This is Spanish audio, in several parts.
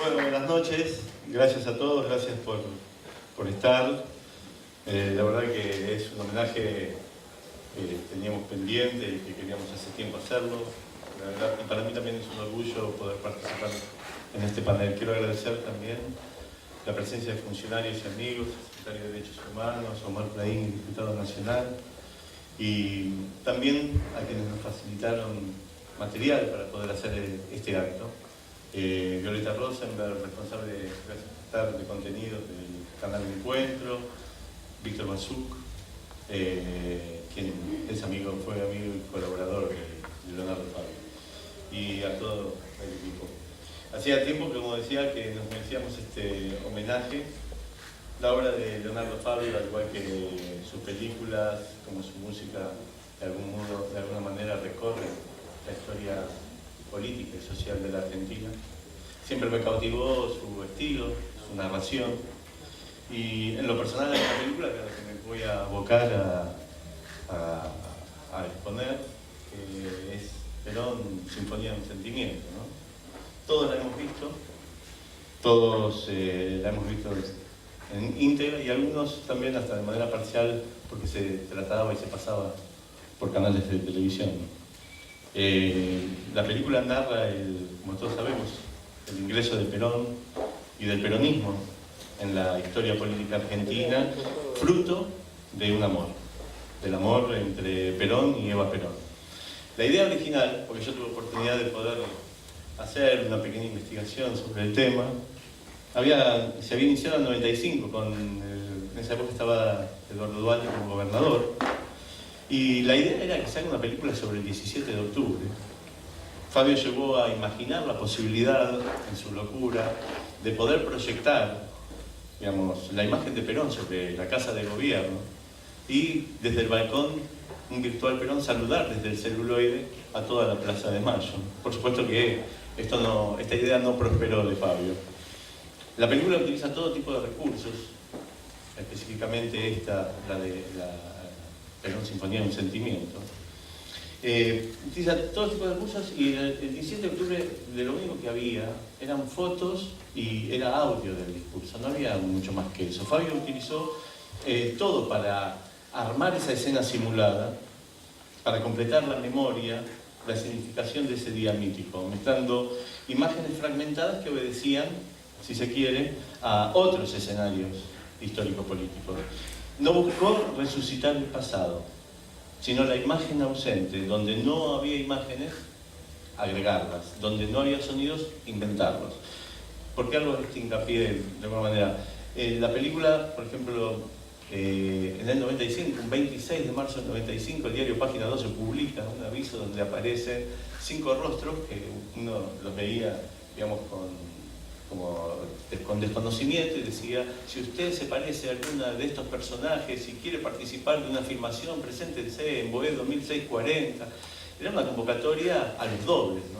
Bueno, buenas noches, gracias a todos, gracias por estar. La verdad que es un homenaje que teníamos pendiente y que queríamos hace tiempo hacerlo. La verdad, y para mí también es un orgullo poder participar en este panel. Quiero agradecer también la presencia de funcionarios y amigos, el secretario de Derechos Humanos, Omar Plaín, diputado nacional, y también a quienes nos facilitaron material para poder hacer este acto. Violeta Rosenberg, responsable de contenidos del canal de Encuentro, Víctor Basuk, quien es amigo, fue amigo y colaborador de Leonardo Fabio, y a todo el equipo. Hacía tiempo, como decía, que nos merecíamos este homenaje. La obra de Leonardo Fabio, al igual que sus películas, como su música, de alguna manera recorre la historia política y social de la Argentina. Siempre me cautivó su estilo, su narración, y en lo personal de esta película, que es la que me voy a abocar a exponer, es Perón, Sinfonía de un Sentimiento, ¿no? Todos la hemos visto, todos la hemos visto en íntegra, y algunos también hasta de manera parcial, porque se trataba y se pasaba por canales de televisión. La película narra, como todos sabemos, el ingreso de Perón y del peronismo en la historia política argentina, fruto de un amor, del amor entre Perón y Eva Perón. La idea original, porque yo tuve oportunidad de poder hacer una pequeña investigación sobre el tema, se había iniciado en el 95, en esa época estaba Eduardo Duhalde como gobernador, y la idea era que se haga una película sobre el 17 de octubre. Fabio llegó a imaginar la posibilidad, en su locura, de poder proyectar, digamos, la imagen de Perón sobre la Casa de Gobierno y desde el balcón, un virtual Perón, saludar desde el celuloide a toda la Plaza de Mayo. Por supuesto que esta idea no prosperó de Fabio. La película utiliza todo tipo de recursos, específicamente la de Perón, Sinfonía de un Sentimiento. Utiliza todo tipo de recursos, y el 17 de octubre de lo único que había eran fotos y era audio del discurso, no había mucho más que eso. Fabio utilizó todo para armar esa escena simulada, para completar la memoria, la significación de ese día mítico, mezclando imágenes fragmentadas que obedecían, si se quiere, a otros escenarios histórico-políticos. No buscó resucitar el pasado, sino la imagen ausente. Donde no había imágenes, agregarlas. Donde no había sonidos, inventarlos. ¿Por qué hago este hincapié de alguna manera? La película, por ejemplo, en el 95, un 26 de marzo del 95, el diario Página 12 publica un aviso donde aparecen 5 rostros que uno los veía, digamos, con desconocimiento, y decía: si usted se parece a alguna de estos personajes y quiere participar de una filmación, preséntense en Boedo 1640. Era una convocatoria a los dobles, ¿no?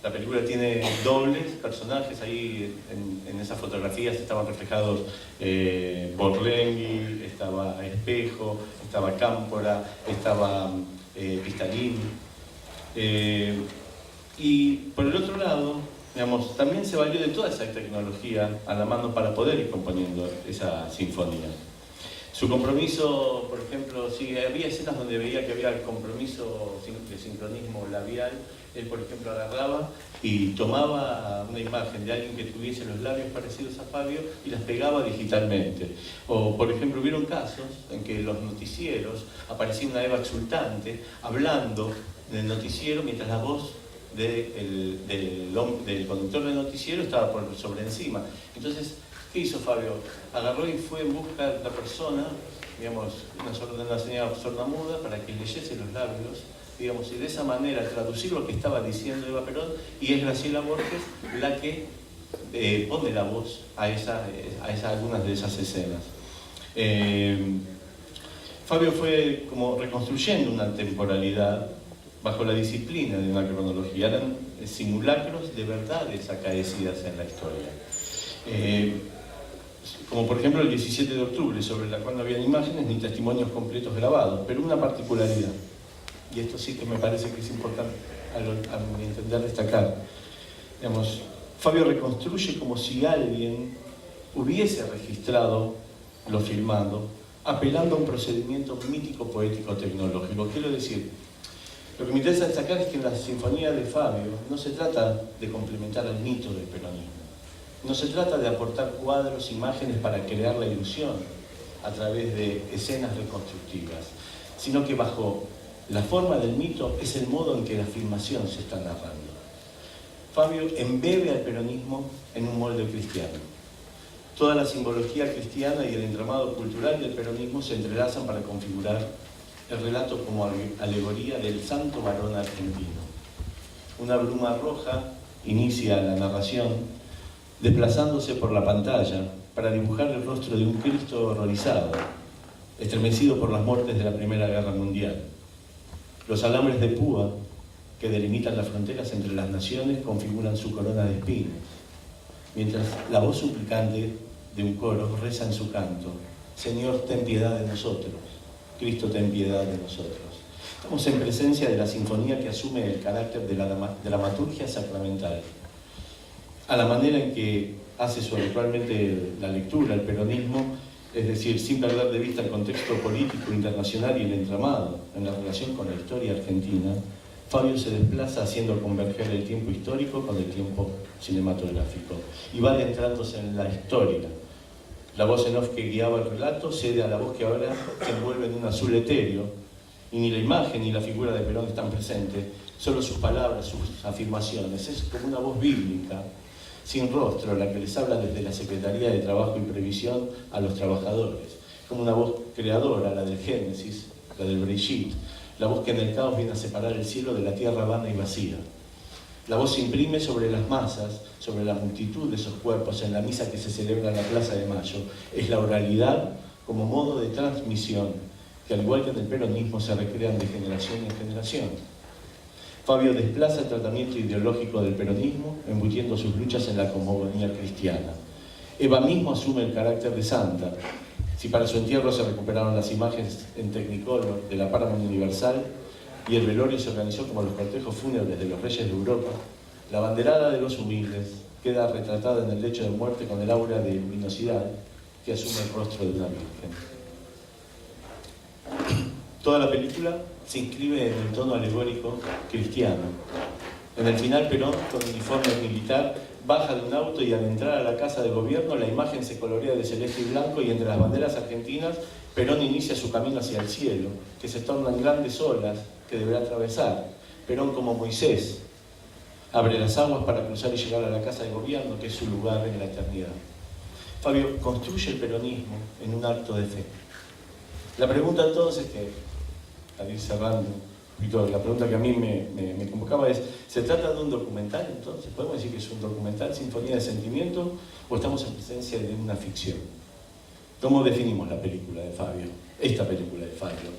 La película tiene dobles personajes. Ahí en esas fotografías estaban reflejados Borlenghi, estaba Espejo, estaba Cámpora, estaba Pistalini. Y por el otro lado, digamos, también se valió de toda esa tecnología a la mano para poder ir componiendo esa sinfonía. Su compromiso, por ejemplo, sí, había escenas donde veía que había el compromiso de sincronismo labial. Él, por ejemplo, agarraba y tomaba una imagen de alguien que tuviese los labios parecidos a Fabio y las pegaba digitalmente. O, por ejemplo, hubieron casos en que los noticieros aparecía una Eva exultante hablando en el noticiero mientras la voz del conductor del noticiero estaba sobre encima. Entonces, ¿qué hizo Fabio? Agarró y fue en busca de la persona, digamos, una señora sordomuda, para que leyese los labios, digamos, y de esa manera traducir lo que estaba diciendo Eva Perón, y es Graciela Borges la que pone la voz a algunas de esas escenas. Fabio fue como reconstruyendo una temporalidad bajo la disciplina de una cronología. Eran simulacros de verdades acaecidas en la historia. Como por ejemplo el 17 de octubre, sobre la cual no había imágenes ni testimonios completos grabados, pero una particularidad, y esto sí que me parece que es importante a mi entender destacar. Digamos, Fabio reconstruye como si alguien hubiese registrado lo filmado, apelando a un procedimiento mítico, poético, tecnológico. Quiero decir, lo que me interesa destacar es que en la sinfonía de Fabio no se trata de complementar el mito del peronismo, no se trata de aportar cuadros, imágenes para crear la ilusión a través de escenas reconstructivas, sino que bajo la forma del mito es el modo en que la filmación se está narrando. Fabio embebe al peronismo en un molde cristiano. Toda la simbología cristiana y el entramado cultural del peronismo se entrelazan para configurar el relato como alegoría del santo varón argentino. Una bruma roja inicia la narración, desplazándose por la pantalla para dibujar el rostro de un Cristo horrorizado, estremecido por las muertes de la Primera Guerra Mundial. Los alambres de púa que delimitan las fronteras entre las naciones configuran su corona de espinas, mientras la voz suplicante de un coro reza en su canto: Señor, ten piedad de nosotros, Cristo, ten piedad de nosotros. Estamos en presencia de la sinfonía que asume el carácter de la dramaturgia sacramental, a la manera en que hace su habitualmente la lectura, el peronismo, es decir, sin perder de vista el contexto político internacional y el entramado en la relación con la historia argentina. Fabio se desplaza haciendo converger el tiempo histórico con el tiempo cinematográfico y va adentrándose en la historia. La voz en off que guiaba el relato cede a la voz que ahora se envuelve en un azul etéreo, y ni la imagen ni la figura de Perón están presentes, solo sus palabras, sus afirmaciones. Es como una voz bíblica, sin rostro, la que les habla desde la Secretaría de Trabajo y Previsión a los trabajadores, como una voz creadora, la del Génesis, la del Brigitte, la voz que en el caos viene a separar el cielo de la tierra vana y vacía. La voz se imprime sobre las masas, sobre la multitud de esos cuerpos en la misa que se celebra en la Plaza de Mayo. Es la oralidad como modo de transmisión, que al igual que en el peronismo se recrean de generación en generación. Fabio desplaza el tratamiento ideológico del peronismo, embutiendo sus luchas en la cosmogonía cristiana. Eva mismo asume el carácter de santa. Si para su entierro se recuperaron las imágenes en Technicolor de la Paramount Universal y el velorio se organizó como los cortejos fúnebres de los reyes de Europa, la banderada de los humildes queda retratada en el lecho de muerte con el aura de luminosidad que asume el rostro de una virgen. Toda la película se inscribe en el tono alegórico cristiano. En el final, Perón, con uniforme militar, baja de un auto y al entrar a la casa de gobierno, la imagen se colorea de celeste y blanco y entre las banderas argentinas, Perón inicia su camino hacia el cielo, que se tornan grandes olas que deberá atravesar. Perón, como Moisés, abre las aguas para cruzar y llegar a la casa de gobierno, que es su lugar en la eternidad. Fabio construye el peronismo en un acto de fe. La pregunta entonces que, al ir cerrando, la pregunta que a mí me convocaba es: ¿se trata de un documental entonces? ¿Podemos decir que es un documental, sinfonía de sentimientos, o estamos en presencia de una ficción? ¿Cómo definimos la película de Fabio? Esta película de Fabio.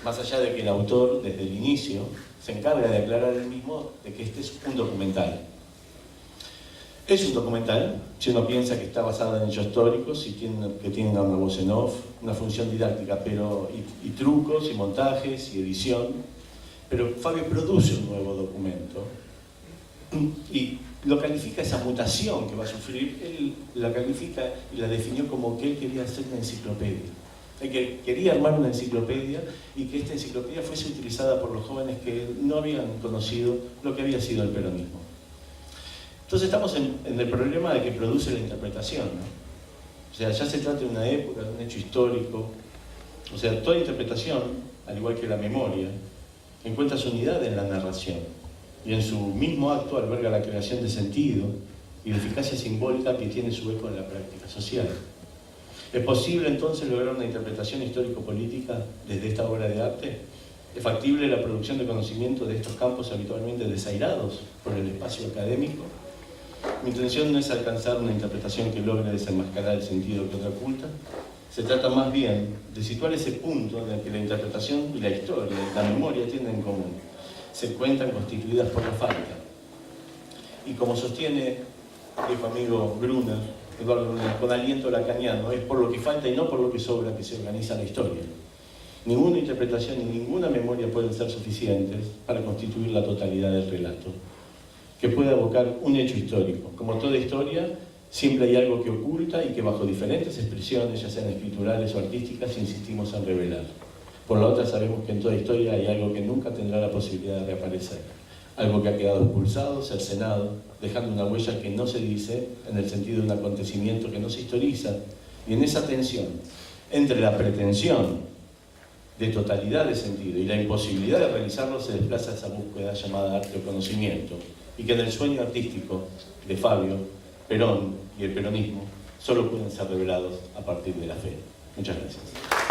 Más allá de que el autor, desde el inicio, se encarga de aclarar él mismo de que este es un documental. Es un documental, si uno piensa que está basado en hechos históricos y que tiene una voz en off, una función didáctica, pero y trucos y montajes y edición. Pero Fabio produce un nuevo documento y lo califica, esa mutación que va a sufrir, él la califica y la definió como que él quería hacer una enciclopedia. Que quería armar una enciclopedia y que esta enciclopedia fuese utilizada por los jóvenes que no habían conocido lo que había sido el peronismo. Entonces estamos en el problema de que produce la interpretación, ¿no? O sea, ya se trata de una época, de un hecho histórico. O sea, toda interpretación, al igual que la memoria, encuentra su unidad en la narración y en su mismo acto alberga la creación de sentido y de eficacia simbólica que tiene su eco en la práctica social. ¿Es posible entonces lograr una interpretación histórico-política desde esta obra de arte? ¿Es factible la producción de conocimiento de estos campos habitualmente desairados por el espacio académico? Mi intención no es alcanzar una interpretación que logre desenmascarar el sentido que otra oculta. Se trata más bien de situar ese punto en el que la interpretación y la historia, la memoria tienen en común. Se encuentran constituidas por la falta. Y como sostiene viejo amigo Eduardo Brunner, con aliento lacaniano, es por lo que falta y no por lo que sobra que se organiza la historia. Ninguna interpretación y ninguna memoria pueden ser suficientes para constituir la totalidad del relato. que pueda evocar un hecho histórico. Como toda historia, siempre hay algo que oculta y que bajo diferentes expresiones, ya sean escriturales o artísticas, insistimos en revelar. Por la otra, sabemos que en toda historia hay algo que nunca tendrá la posibilidad de reaparecer. Algo que ha quedado expulsado, cercenado, dejando una huella que no se dice, en el sentido de un acontecimiento que no se historiza. Y en esa tensión entre la pretensión de totalidad de sentido y la imposibilidad de realizarlo se desplaza esa búsqueda llamada arte o conocimiento, y que en el sueño artístico de Fabio, Perón y el peronismo solo pueden ser revelados a partir de la fe. Muchas gracias.